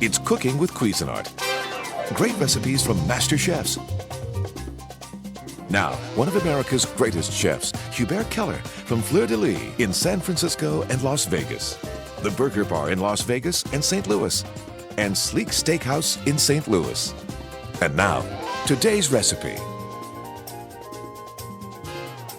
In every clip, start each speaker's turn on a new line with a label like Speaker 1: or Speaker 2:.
Speaker 1: It's Cooking with Cuisinart. Great recipes from master chefs. Now, one of America's greatest chefs, Hubert Keller from Fleur de Lis in San Francisco and Las Vegas, the Burger Bar in Las Vegas and St. Louis, and Sleek Steakhouse in St. Louis. And now, today's recipe.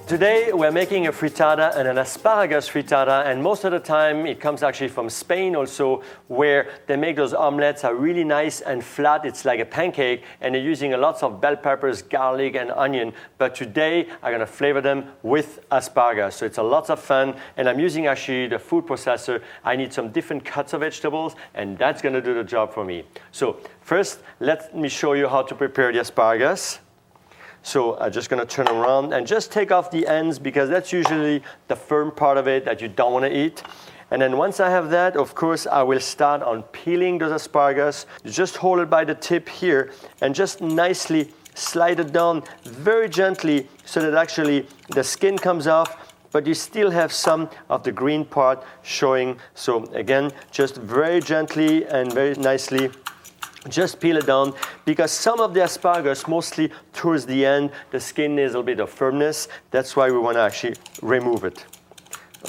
Speaker 2: Today we're making a frittata and an asparagus frittata, and most of the time it comes actually from Spain also, where they make those omelets are really nice and flat. It's like a pancake, and they're using lots of bell peppers, garlic, and onion. But today I'm gonna flavor them with asparagus. So it's a lot of fun, and I'm using actually the food processor. I need some different cuts of vegetables, and that's gonna do the job for me. So first, let me show you how to prepare the asparagus. So I'm just going to turn around and just take off the ends, because that's usually the firm part of it that you don't want to eat. And then once I have that, of course, I will start on peeling those asparagus. You just hold it by the tip here and just nicely slide it down very gently so that actually the skin comes off, but you still have some of the green part showing. So again, just very gently and very nicely just peel it down, because some of the asparagus, mostly towards the end, the skin needs a little bit of firmness. That's why we want to actually remove it.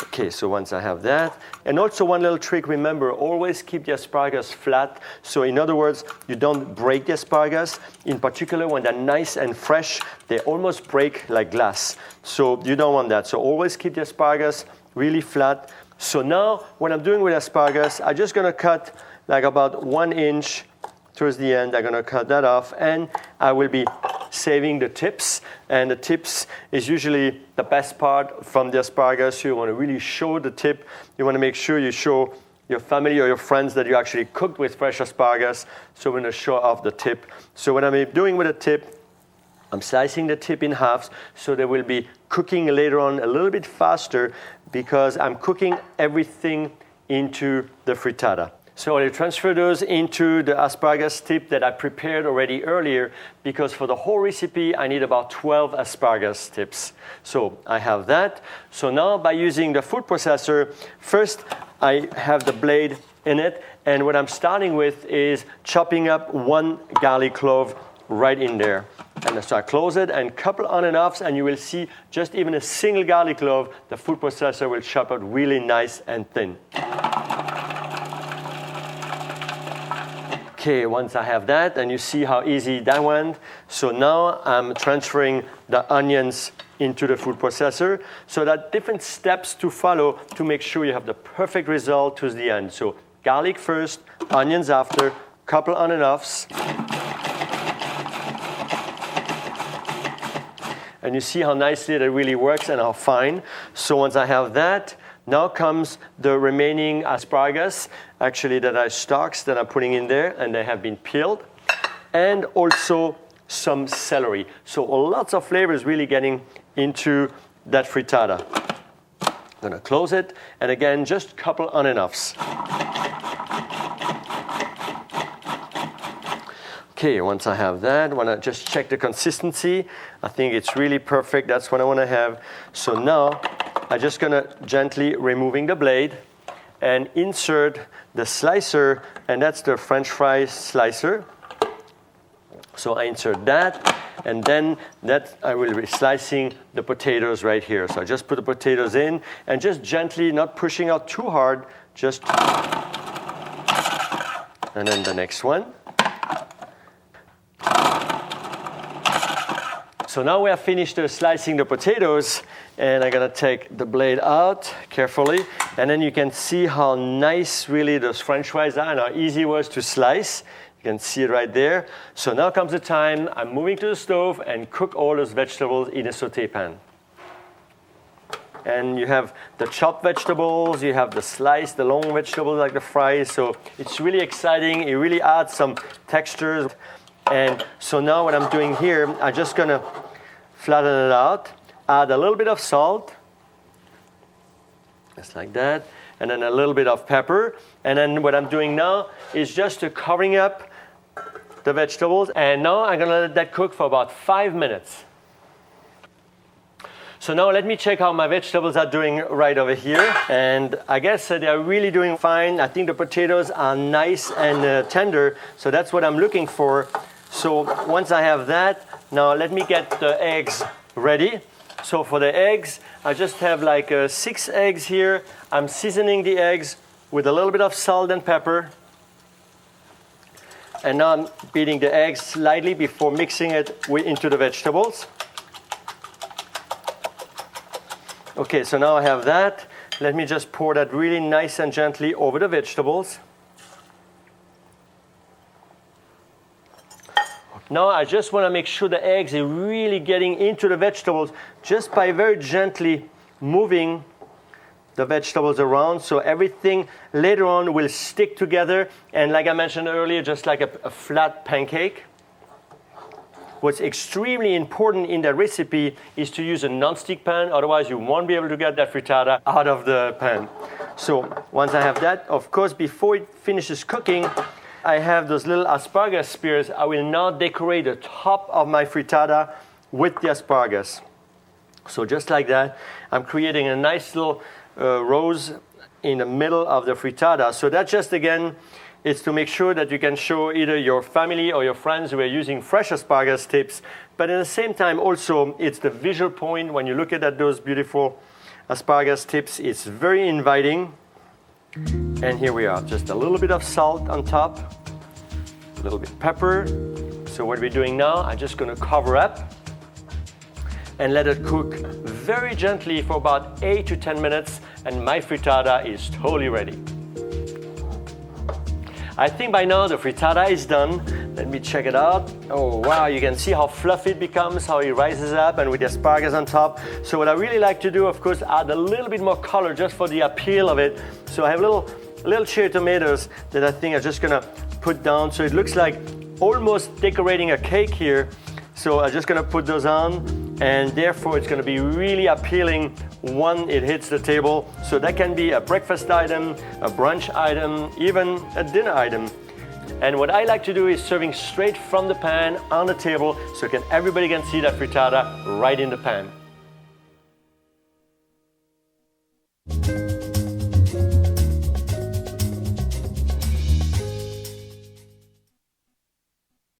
Speaker 2: Okay, so once I have that, and also one little trick, remember, always keep the asparagus flat. So in other words, you don't break the asparagus. In particular, when they're nice and fresh, they almost break like glass. So you don't want that. So always keep the asparagus really flat. So now, what I'm doing with asparagus, I'm just gonna cut like about 1 inch towards the end. I'm gonna cut that off, and I will be saving the tips. And the tips is usually the best part from the asparagus. You wanna really show the tip. You wanna make sure you show your family or your friends that you actually cooked with fresh asparagus. So we're gonna show off the tip. So what I'm doing with the tip, I'm slicing the tip in halves, so they will be cooking later on a little bit faster, because I'm cooking everything into the frittata. So I transfer those into the asparagus tip that I prepared already earlier, because for the whole recipe I need about 12 asparagus tips. So I have that. So now, by using the food processor, first I have the blade in it, and what I'm starting with is chopping up 1 garlic clove right in there. And so I close it and couple on and offs, and you will see just even a single garlic clove, the food processor will chop it really nice and thin. Okay, once I have that, and you see how easy that went. So now I'm transferring the onions into the food processor. So there are different steps to follow to make sure you have the perfect result to the end. So garlic first, onions after, couple on and offs. And you see how nicely that really works and how fine. So once I have that, now comes the remaining asparagus, actually that are stalks that I'm putting in there, and they have been peeled, and also some celery. So lots of flavors really getting into that frittata. I'm gonna close it, and again, just couple on and offs. Okay, once I have that, I wanna just check the consistency. I think it's really perfect, that's what I wanna have. So now, I'm just gonna gently removing the blade and insert the slicer, and that's the French fry slicer. So I insert that, and then that I will be slicing the potatoes right here. So I just put the potatoes in, and just gently, not pushing out too hard, just, and then the next one. So now we have finished slicing the potatoes, and I'm gonna take the blade out carefully, and then you can see how nice really those French fries are and how easy it was to slice. You can see it right there. So now comes the time, I'm moving to the stove and cook all those vegetables in a sauté pan. And you have the chopped vegetables, you have the sliced, the long vegetables like the fries, so it's really exciting. It really adds some textures. And so now what I'm doing here, I'm just gonna flatten it out, add a little bit of salt, just like that, and then a little bit of pepper. And then what I'm doing now is just covering up the vegetables, and now I'm gonna let that cook for about 5 minutes. So now let me check how my vegetables are doing right over here. And I guess they are really doing fine. I think the potatoes are nice and tender. So that's what I'm looking for. So once I have that, now let me get the eggs ready. So for the eggs, I just have like 6 eggs here. I'm seasoning the eggs with a little bit of salt and pepper. And now I'm beating the eggs slightly before mixing it into the vegetables. Okay, so now I have that. Let me just pour that really nice and gently over the vegetables. Now I just want to make sure the eggs are really getting into the vegetables just by very gently moving the vegetables around, so everything later on will stick together, and like I mentioned earlier, just like a flat pancake. What's extremely important in the recipe is to use a non-stick pan, otherwise you won't be able to get that frittata out of the pan. So once I have that, of course, before it finishes cooking, I have those little asparagus spears. I will now decorate the top of my frittata with the asparagus. So just like that, I'm creating a nice little rose in the middle of the frittata. So that just, again, it's to make sure that you can show either your family or your friends who are using fresh asparagus tips, but at the same time also it's the visual point. When you look at those beautiful asparagus tips, it's very inviting. And here we are, just a little bit of salt on top, a little bit of pepper. So what we're doing now, I'm just going to cover up and let it cook very gently for about 8 to 10 minutes, and my frittata is totally ready. I think by now the frittata is done. Let me check it out. Oh wow, you can see how fluffy it becomes, how it rises up, and with the asparagus on top. So what I really like to do, of course, add a little bit more color just for the appeal of it. So I have little cherry tomatoes that I think I'm just gonna put down, so it looks like almost decorating a cake here. So I'm just gonna put those on, and therefore it's gonna be really appealing when it hits the table. So that can be a breakfast item, a brunch item, even a dinner item. And what I like to do is serving straight from the pan on the table, so everybody can see that frittata right in the pan.